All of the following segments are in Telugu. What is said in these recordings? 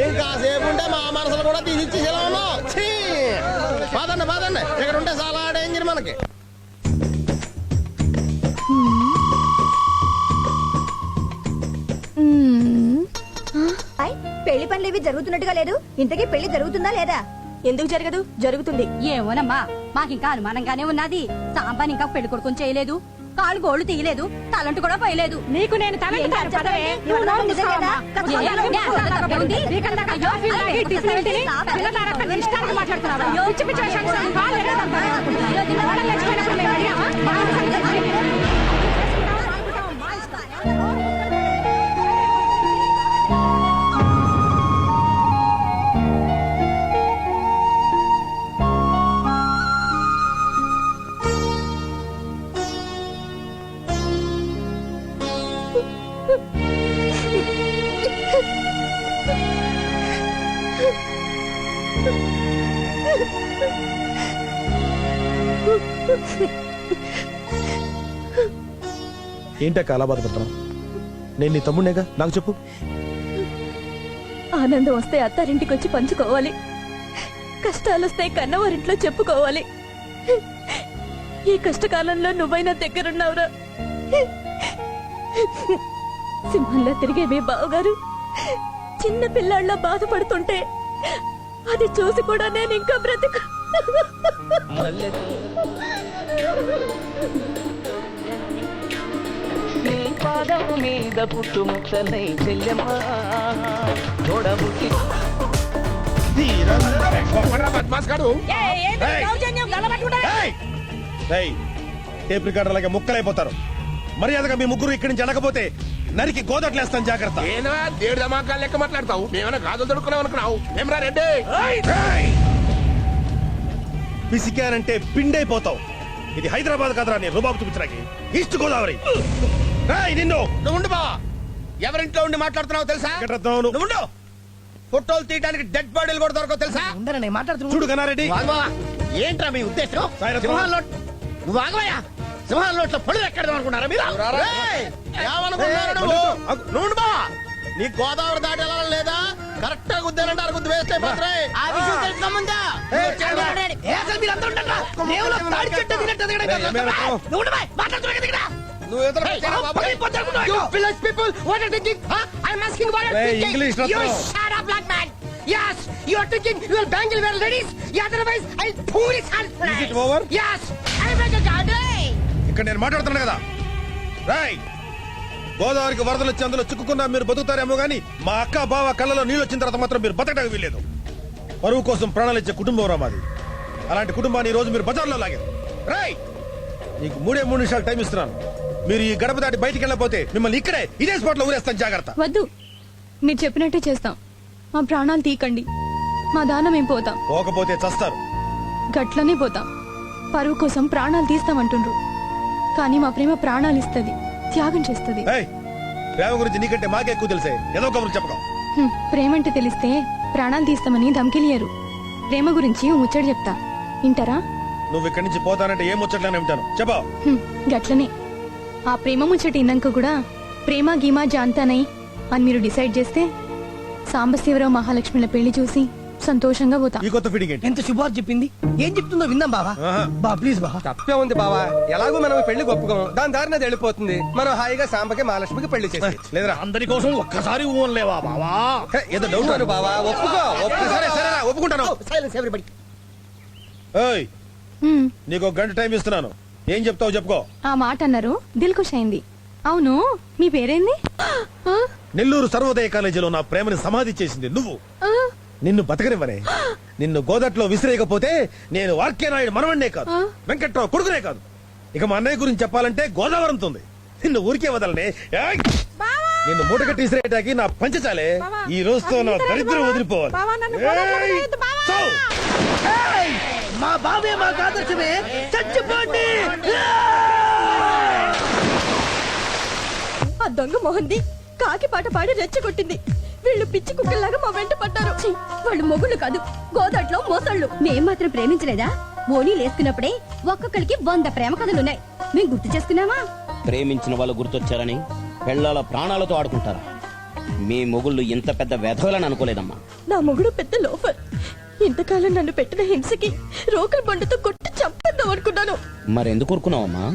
ఇంకాసేపు ఉంటే మా మనసులు కూడా తీసిచ్చేసేలా ఉన్నావు. పదండి పదండి, ఇక్కడ ఉంటే చాలా డేంజర్ మనకి. పెళ్లి పనులు ఇవి జరుగుతున్నట్టుగా లేదు. ఇంతకీ పెళ్లి జరుగుతుందా లేదా? ఎందుకు జరగదు? జరుగుతుంది. ఏమోనమ్మా, మాకింకా అనుమానంగానే ఉన్నది. సాంబాన్ ఇంకా పెళ్లి కొడుకుని చేయలేదు, కాళ్ళు గోళ్లు తీయలేదు, తలంటు కూడా పోయలేదు. నీకు నేను ఏంటక్క అలా బాధపడుతున్నావు? నేను నీ తమ్ముడేగా, నాకు చెప్పు. ఆనందం వస్తే అత్తారింటికి వచ్చి పంచుకోవాలి, కష్టాలు వస్తే కన్నవారింట్లో చెప్పుకోవాలి. ఈ కష్టకాలంలో నువ్వైనా దగ్గరున్నావురా. సింహంలో తిరిగే మీ బావగారు చిన్న పిల్లాళ్ళ బాధపడుతుంటే అది చూసి కూడా నేను ఇంకా బ్రతుకు. నీ పాదం మీద పుట్టుముక్కలై చెల్లెమ్మా చూడబుట్టి టేప్ రికార్డర్లకి ముక్కలైపోతారు. మర్యాదగా మీ ముగ్గురు ఇక్కడి నుంచి వెళ్ళకపోతే నరికి గోదట్లేస్తాను, జాగ్రత్త. దేడు ధమాకాలు లెక్క మాట్లాడతావు. మేమైనా గాజులు దొరుకున్నాం అనుకున్నావు. ఏమరా రెడ్డి, పిసికానంటే పిండైపోతావు. ఇది హైదరాబాద్ కదరా, నేను రుబాబు చూపించడానికి. ఈస్ట్ గోదావరి. నిన్ను నువ్వు ఉండు బావా. ఎవరింట్లో ఉండి మాట్లాడుతున్నావు తెలుసా? నువ్వు ఉండు. ఫోటోలు తీయడానికి డెడ్ బాడీలు కూడా దొరకవు తెలుసా? చూడు గన్నారెడ్డి, ఏంట్రా మీ ఉద్దేశం? నువ్వు ఆగవయ్యా. సింహాల నోట్లో పళ్ళు ఎక్కడదాం అనుకున్నారా మీరు? ఏమనుకున్నారు నువ్వు? నువ్వు బావా, నీ గోదావరి దాటి వెళ్ళాలి లేదా? కరెక్ట్ గా గుద్దానంటే అర గుద్దు వేస్తే ఇక్కడ నేను మాట్లాడుతున్నాను కదా. రాయ్, గోదావరికి వరదలు వచ్చి అందులో చిక్కుకున్నా మీరు బతుకుతారేమో గానీ మా అక్క బావ కళ్ళలో నీళ్ళు వచ్చిన తర్వాత మాత్రం మీరు బతకడానికి వీల్లేదు. పరువు కోసం ప్రాణాలు ఇచ్చే కుటుంబం రా మాది. అలాంటి కుటుంబాన్ని ఈ రోజు మీరు బజార్లో లాగారు. రాయ్, నీకు 3 నిమిషాలు టైం ఇస్తున్నాను. మీరు ఈ గడప దాటి బయటికి వెళ్ళకపోతే మిమ్మల్ని ఇక్కడే ఇదే స్పాట్ లో ఊరేస్తాను, జాగ్రత్త. వద్దు, మీరు చెప్పినట్టే చేస్తాం. మా ప్రాణాలు తీకండి, మా దానం ఏం పోతాం. పోకపోతే చస్తారు. గట్లనే పోతాం. పరువు కోసం ప్రాణాలు తీస్తామంటుండ్రు, కానీ మా ప్రేమ ప్రాణాలు ఇస్తుంది, త్యాగం చేస్తుంది. ప్రేమ గురించి నీకంటే మాకే ఎక్కువ తెలిసే. ఏదో కబురు చెప్పడం. ప్రేమంటే తెలిస్తే ప్రాణాలు తీస్తామని ధమ్కిలియరు. ప్రేమ గురించి ముచ్చట చెప్తా, వింటారా? నువ్వు ఇక్కడి నుంచి పోతానంటే ఏం ముచ్చట్లేనే వింటాను, చెప్పా. గట్లనే ఆ ప్రేమ ముచ్చట ఇన్నాక కూడా ప్రేమ గీమా జాంతానై అని మీరు డిసైడ్ చేస్తే సాంబశివరావు మహాలక్ష్మిల పెళ్లి చూసి సంతోషంగా పోతా. ఈ కొత్త ఫీడింగ్ ఏంటి? ఎంత శుభార్త చెప్పింది, ఏం చెప్తుందో విందాం బావా. బా ప్లీజ్ బా. తప్పే ఉంది బావా, ఎలాగో మనం పెళ్లి ఒప్పుకోము, దాని దారిని అది వెళ్ళిపోతుంది. మనం హాయిగా సాంబకి మహాలక్ష్మికి పెళ్లి చేసి లేదురా, అందరి కోసం ఒక్కసారి ఊన్లేవా బావా? ఏదో డౌట్ బావా, ఒప్పుకో. సరే సరే ఒప్పుకుంటాను. నీకు 1 గంట టైం ఇస్తున్నాను. ఏం చెప్తావు చెప్పుకో. ఆ మాట అన్నారు, దిల్ ఖుష్ అయింది. అవును, మీ పేరేంది? నెల్లూరు సర్వోదయ కాలేజీలో నా ప్రేమని సమాధి చేసింది నువ్వు. నిన్ను బతకనివ్వనే. నిన్ను గోదట్లో విసిరేయకపోతే నేను వార్కేనాయుడు మనవణ్ణే కాదు, వెంకట్రావు కొడుకునే కాదు. ఇక మా అన్నయ్య గురించి చెప్పాలంటే గోదావరంతుంది. నిన్ను ఊరికే వదలనే. నిన్ను మూటగట్టి విసిరేయటానికి నా పంచచాలే. ఈ రోజుతో నా దరిద్రం వదిలిపోవాలి. మా బావే మాకు ఆదర్శమే, చచ్చిపోండి. ఆ దొంగ మొహంది కాకి పాట పాడి రెచ్చగొట్టింది. వీళ్ళు పిచ్చి కుక్కల్లాగా మా వెంట పడ్డారు. వాళ్ళు మొగుళ్ళు కాదు, గోదాట్లో మోసళ్ళు. మేం మాత్రం ప్రేమించలేదా? ఓనీ లేసుకున్నప్పుడే ఒక్కొక్కరికి 100 ప్రేమ కథలున్నాయి. మేం గుర్తు చేసుకున్నావా? ప్రేమించిన వాళ్ళు గుర్తొచ్చారని పెళ్ళాల ప్రాణాలతో ఆడుకుంటారా? మీ మొగుళ్ళు ఇంత పెద్ద వెధవలని అనుకోలేదమ్మా. నా మొగుడు పెద్ద లోఫర్. ఇంతకాలం నన్ను పెట్టిన హింసకి రోకల్ బండితో కొట్టి చంపేద్దాం అనుకున్నాను. మరెందుకు ఊరుకున్నావమ్మా?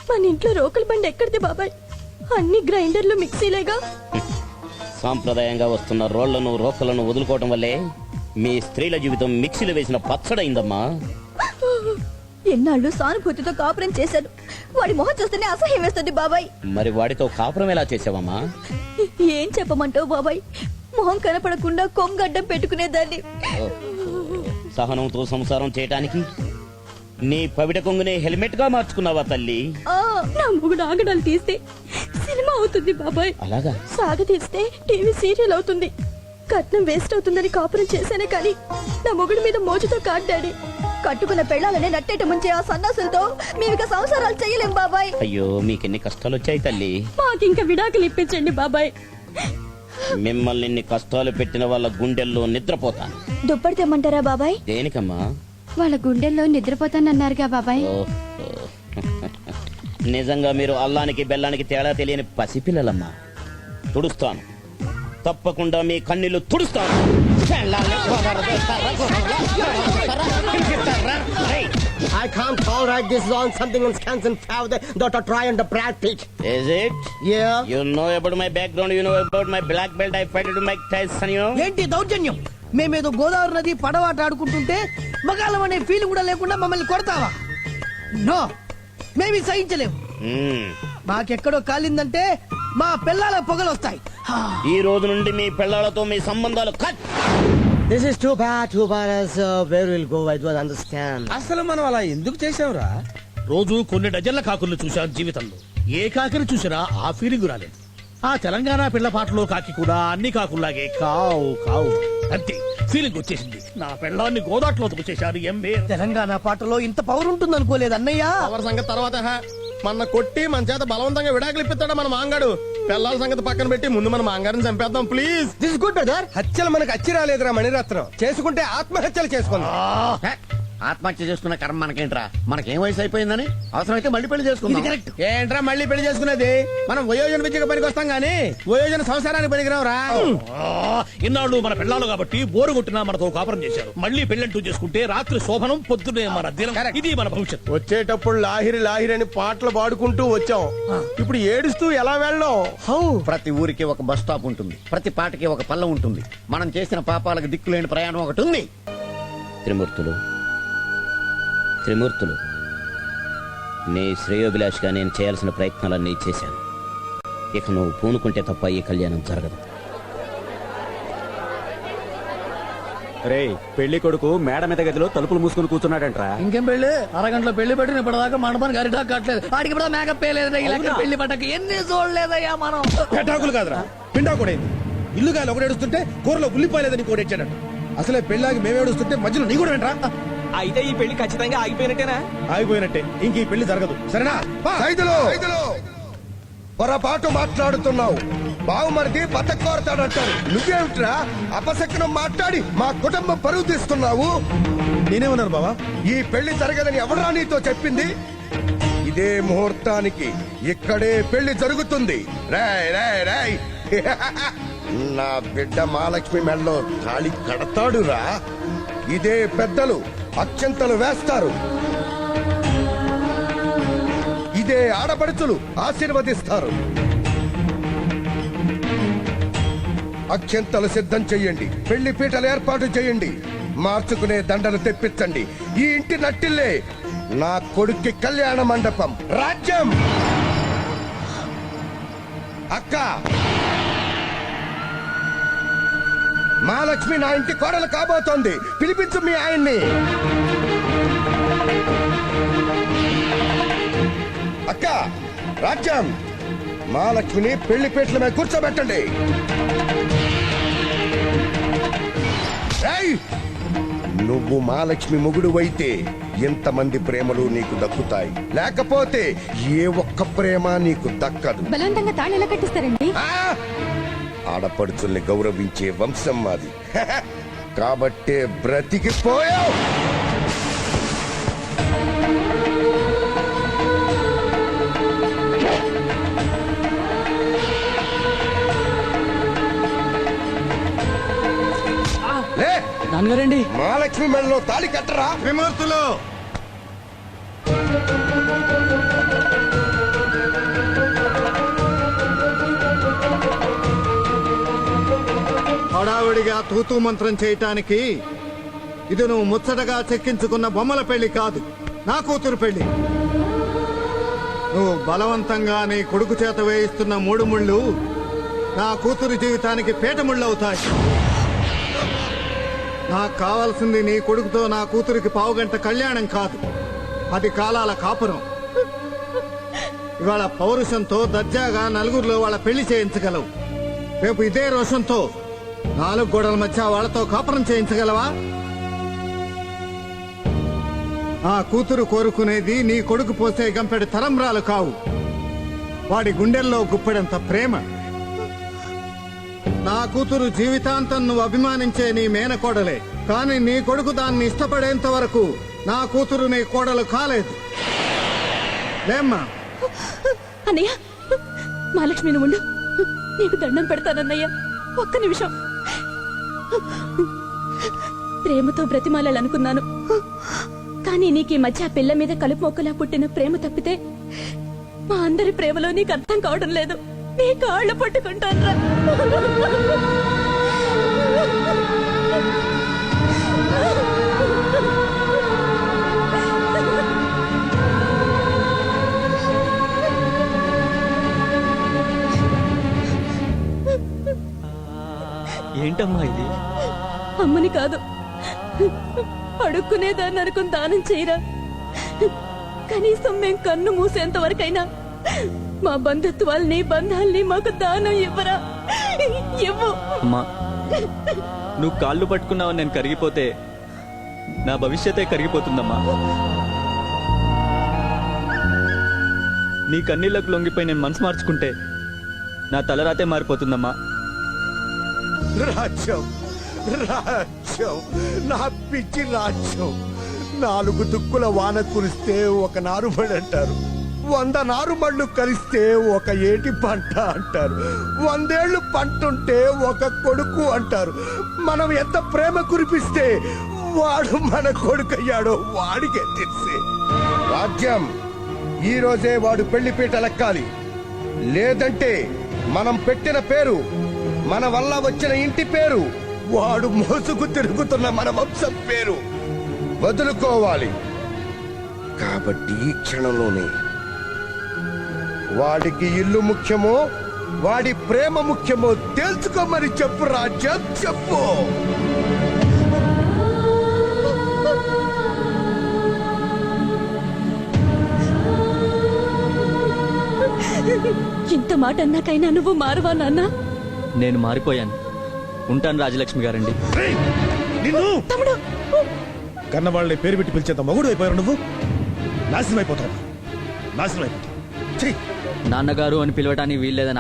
మన ఇంట్లో రోకల్ బండి ఎక్కడిది బాబాయ్? అన్ని గ్రైండర్లు మిక్సీలేగా. సాంప్రదాయంగా వస్తున్న రోళ్లను రోకలను వదులుకోవటం వల్లే మీ స్త్రీల జీవితం మిక్సీలో వేసిన పచ్చడైందమ్మా. ఎన్నాళ్ళు సానుభూతితో కాపురం చేశాను. వాడి మొహం చూస్తేనే అసహ్యం వేస్తుంది బాబాయ్. మరి వాడితో కాపురం ఎలా చేసావమ్మా? ఏం చెప్పమంటావు బాబాయ్? మొహం కనపడకుండా కొంగడ్డం పెట్టుకునేదాన్ని. సహనంతో సంసారం చేయటానికి నీ పవిట కొంగునే హెల్మెట్ గా మార్చుకున్నావా తల్లి? నా మొగుడు ఆగడాలు తీస్తే సినిమా అవుతుంది బాబాయ్. అలాగా? సాగ తీస్తే టీవీ సీరియల్ అవుతుంది. కట్నం వేస్ట్ అవుతుందని కాపురం చేశానే కానీ నా మొగుడి మీద మోజుతో కాడ్డాడి. కట్టుకున్న పెళ్ళాలనే నట్టేట ముంచే ఆ సన్నాసులతో మేమిక సంసారాలు చేయలేం బాబాయ్. అయ్యో, మీకెన్ని కష్టాలు వచ్చాయి తల్లి. మాకింక విడాకులు ఇప్పించండి బాబాయ్. మిమ్మల్ని ఇన్ని కష్టాలు పెట్టిన వాళ్ళ గుండెల్లో నిద్రపోతాను. దుప్పటి తెమ్మంటారా బాబాయ్? దేనికమ్మా? వాళ్ళ గుండెల్లో నిద్రపోతానన్నారుగా బాబాయ్. ఓహో. నిజంగా మీరు అల్లానికి బెల్లానికి తేడా తెలియని పసిపిల్లలమ్మా. తుడుస్తాను, తప్పకుండా మీ కన్నీళ్లు తుడుస్తాను. I can't tolerate this on something in Wisconsin father daughter try and the Brad Pitt. Is it? Yeah. You know about my background, you know about my black belt, I fight to Mike Tyson, you know? ఏంటి దౌర్జన్యం? మేమేదో గోదావరి నది పడవాట ఆడుకుంటుంటే మగాళ్ళం అనే ఫీల్ కూడా లేకుండా మమ్మల్ని కొడతావా? నో, మేమి సహించలేము. మాకెక్కడో కాలిందంటే మా పిల్లల పొగలొస్తాయి. ఈ రోజు నుండి మీ పిల్లలతో మీ సంబంధాలు cut. This is too bad. Where we'll go? I don't understand. అసలు మనం అలా ఎందుకు చేసావురా? రోజు కొన్ని డజన్ల కాకుల్ని చూశాను జీవితంలో. ఏ కాకిని చూసినా ఆ ఫీలింగ్ రాలేదు. ఆ తెలంగాణ పిల్ల పాటలో కాకి కూడా అన్ని కాకుల్లాగే కావు కావు అంతే ఫీలింగ్ వచ్చేసింది. నా పిల్లాన్ని గోదాట్లో తోచేశారు. ఎంబే తెలంగాణ పాటలో ఇంత పవర్ ఉంటుంది అనుకోలేదు అన్నయ్య. ఎవరి సంగతి తర్వాత మన కొట్టి మన చేత బలవంతంగా విడాకులు ఇప్పిస్తాడా మన మాంగాడు? పిల్లల సంగతి పక్కన పెట్టి ముందు మన మాంగారిని చంపేద్దాం ప్లీజ్. This good brother. హత్యలు మనకు అచ్చి రాలేదురా మణిరత్నం. చేసుకుంటే ఆత్మహత్యలు చేసుకుందాం. ఆత్మహత్య చేసుకున్న కర్మ మనకేంట్రా? మనకేం వయసు అయిపోయిందని అవసరమైతే మళ్ళీ పెళ్లి చేసుకుందాం. కరెక్ట్. ఏంట్రా మళ్ళీ పెళ్లి చేసుకునేది? మనం వయోజన విద్యకు పనికి వస్తాం గానీ వయోజన సంసారానికి పనికిరావురా. ఇన్నాళ్ళు మన పిల్లలు కాబట్టి బోరు కొట్టినా మనతో కాపురం చేశారు. మళ్ళీ పెళ్ళంటూ చేసుకుంటే రాత్రి శోభనం, పొద్దునే మన దినం. ఇది మన భవిష్యత్తు. వచ్చేటప్పుడు లాహిరి లాహిరి అని పాటలు పాడుకుంటూ వచ్చాం. ఇప్పుడు ఏడుస్తూ ఎలా వెళ్ళాం? ప్రతి ఊరికి ఒక బస్ స్టాప్ ఉంటుంది. ప్రతి పాటకి ఒక పల్ల ఉంటుంది. మనం చేసిన పాపాలకు దిక్కులేని ప్రయాణం ఒకటి ఉంది. త్రిమూర్తులు, నీ శ్రేయోభిలాష్గా నేను చేయాల్సిన ప్రయత్నాలన్నీ చేశాను. ఇక నువ్వు పూనుకుంటే తప్ప ఈ కళ్యాణం జరగదు. రే, పెళ్లి కొడుకు మేడ మీద గదిలో తలుపులు మూసుకుని కూర్చున్నాడంట్రా. ఇంకేం పెళ్లి? అరగంటలో పెళ్లి పెట్టిన ఇప్పటిదాకా మండపానికి అరిటాకు కట్టలేదు. ఆడికి ఇప్పుడు మేకప్ వేయలేదు. పెళ్లి పట్టక ఎన్ని చూడలేదయ్యా మనం. పెటాకులు కాదురా, పిండా కూడా ఇల్లు గాలి ఒకటి ఏడుస్తుంటే కూరలో ఉల్లిపోయలేదని కూడా ఇచ్చాడట. అసలే పెళ్ళాగి మేము ఏడుస్తుంటే మధ్యలో నీ కూడా ఏంట్రా? అయితే ఈ పెళ్లి ఖచ్చితంగా ఆగిపోయినట్టేనా? ఆగిపోయినట్టే. ఇంక ఈ పెళ్లి జరగదు. సరేనా? పొరపాటు మాట్లాడుతున్నావు. బావుమరిది బతకోరతాడంటారు. నువ్వేమిట్రా అపశకునం మాట్లాడి మా కుటుంబం పరువు తీస్తున్నావు? నేనేమన్నాను బావా? ఈ పెళ్లి జరగదని ఎవరా నీతో చెప్పింది? ఇదే ముహూర్తానికి ఇక్కడే పెళ్లి జరుగుతుంది. రాయ్ రాయ్ రాయ్. నా బిడ్డ మహాలక్ష్మి మెడలో తాళి కడతాడురా. ఇదే పెద్దలు అక్షంతలు వేస్తారు. ఇదే ఆడపడుచులు ఆశీర్వదిస్తారు. అక్షంతలు సిద్ధం చెయ్యండి. పెళ్లి పీటలు ఏర్పాటు చేయండి. మార్చుకునే దండలు తెప్పించండి. ఈ ఇంటి నట్టిల్లే నా కొడుక్కి కళ్యాణ మండపం రాజ్యం. అక్క, మహాలక్ష్మి నా ఇంటి కోడలు కాబోతోంది. పిలిపించు మీ ఆయన్ని. అక్క, రాజ్యం, మహాలక్ష్మిని పెళ్లి పీటల మీద కూర్చోబెట్టండి. నువ్వు మహాలక్ష్మి మొగుడు అయితే ఎంతమంది ప్రేమలు నీకు దక్కుతాయి. లేకపోతే ఏ ఒక్క ప్రేమ నీకు దక్కదు. బలవంతంగా తాళి ఎలా కట్టిస్తారండి? ఆడపడుచుల్ని గౌరవించే వంశం మాది. కాబట్టే బ్రతికిపోయావు. నాన్నగారండి మహాలక్ష్మి మెడలో తాళి కట్టరా. త్రిమూర్తులు హడావుడిగా తూతూ మంత్రం చేయటానికి ఇది నువ్వు ముచ్చటగా చెక్కించుకున్న బొమ్మల పెళ్లి కాదు, నా కూతురు పెళ్లి. నువ్వు బలవంతంగా నీ కొడుకు చేత వేయిస్తున్న 3 ముళ్ళు నా కూతురు జీవితానికి పీటముళ్ళు అవుతాయి. నాకు కావాల్సింది నీ కొడుకుతో నా కూతురికి పావుగంట కళ్యాణం కాదు, 10 కాలాల కాపురం. ఇవాళ పౌరుషంతో దర్జాగా నలుగురిలో వాళ్ళ పెళ్లి చేయించగలవు. రేపు ఇదే రోషంతో 4 గోడల మధ్య వాళ్ళతో కాపురం చేయించగలవా? ఆ కూతురు కోరుకునేది నీ కొడుకు పోసే గంపెడు తరంబ్రాలు కావు, వాడి గుండెల్లో గుప్పెడంత ప్రేమ. నా కూతురు జీవితాంతం నువ్వు అభిమానించే నీ మేనకోడలే, కానీ నీ కొడుకు దాన్ని ఇష్టపడేంత వరకు నా కూతురు నీ కోడలు కాలేదు. లేమ్మా. అన్నయ్య, మహాలక్ష్మిని ఉండు, నీకు దండం పెడతానన్నయ్య. ఒక్క నిమిషం. ప్రేమతో బ్రతిమాలాలనుకున్నాను, కానీ నీకు ఈ మధ్య ఆ పిల్ల మీద కలుపు మొక్కలా పుట్టిన ప్రేమ తప్పితే మా అందరి ప్రేమలో నీకు అర్థం కావడం లేదు. నీ కాళ్ళు పట్టుకుంటాను. ఏంటమ్మా ఇది? అమ్మని కాదు, అడుక్కునేదాన్ని అనుకుని దానం చేయరా. కనీసం మేం కన్ను మూసేంత వరకైనా మా బంధుత్వాల్ని బంధాల్ని మాకు దానం ఇవ్వరా. ఇవ్వు. అమ్మా, నువ్వు కాళ్ళు పట్టుకున్నావని నేను కరిగిపోతే నా భవిష్యతే కరిగిపోతుందమ్మా. నీ కన్నీళ్లకు లొంగిపోయి నేను మనసు మార్చుకుంటే నా తలరాతే మారిపోతుందమ్మా. రాజ్యం రాజ్యం, నా పిచ్చి రాజ్యం. 4 దుక్కుల వాన కురిస్తే ఒక నారుమడి అంటారు, 100 నారుమళ్ళు కలిస్తే ఒక ఏటి పంట అంటారు, 100 ఏళ్లు పంటుంటే ఒక కొడుకు అంటారు. మనం ఎంత ప్రేమ కురిపిస్తే వాడు మన కొడుకయ్యాడో వాడికే తెలిసే. రాజ్యం, ఈ రోజే వాడు పెళ్లి పీట లెక్కాలి, లేదంటే మనం పెట్టిన పేరు, మన వల్ల వచ్చిన ఇంటి పేరు, వాడు మోసుకు తిరుగుతున్న మన వంశం పేరు వదులుకోవాలి. కాబట్టి ఈ క్షణంలోనే వాడికి ఇల్లు ముఖ్యమో వాడి ప్రేమ ముఖ్యమో తెలుసుకోమని చెప్పు రాజ్యం, చెప్పు. ఇంత మాట అన్నాకైనా నువ్వు మారవా నాన్న? నేను మారిపోయాను. ఉంటాను రాజలక్ష్మి గారండి. నిన్ను తమ్ముడు, కన్నవాళ్ళని పేరు పెట్టి పిలిచేంత మగుడు అయిపోయారు నువ్వు. నాశనం అయిపోతావు, నాశనం అయిపోతావు. నాన్నగారు అని పిలవటానికి వీల్లేదని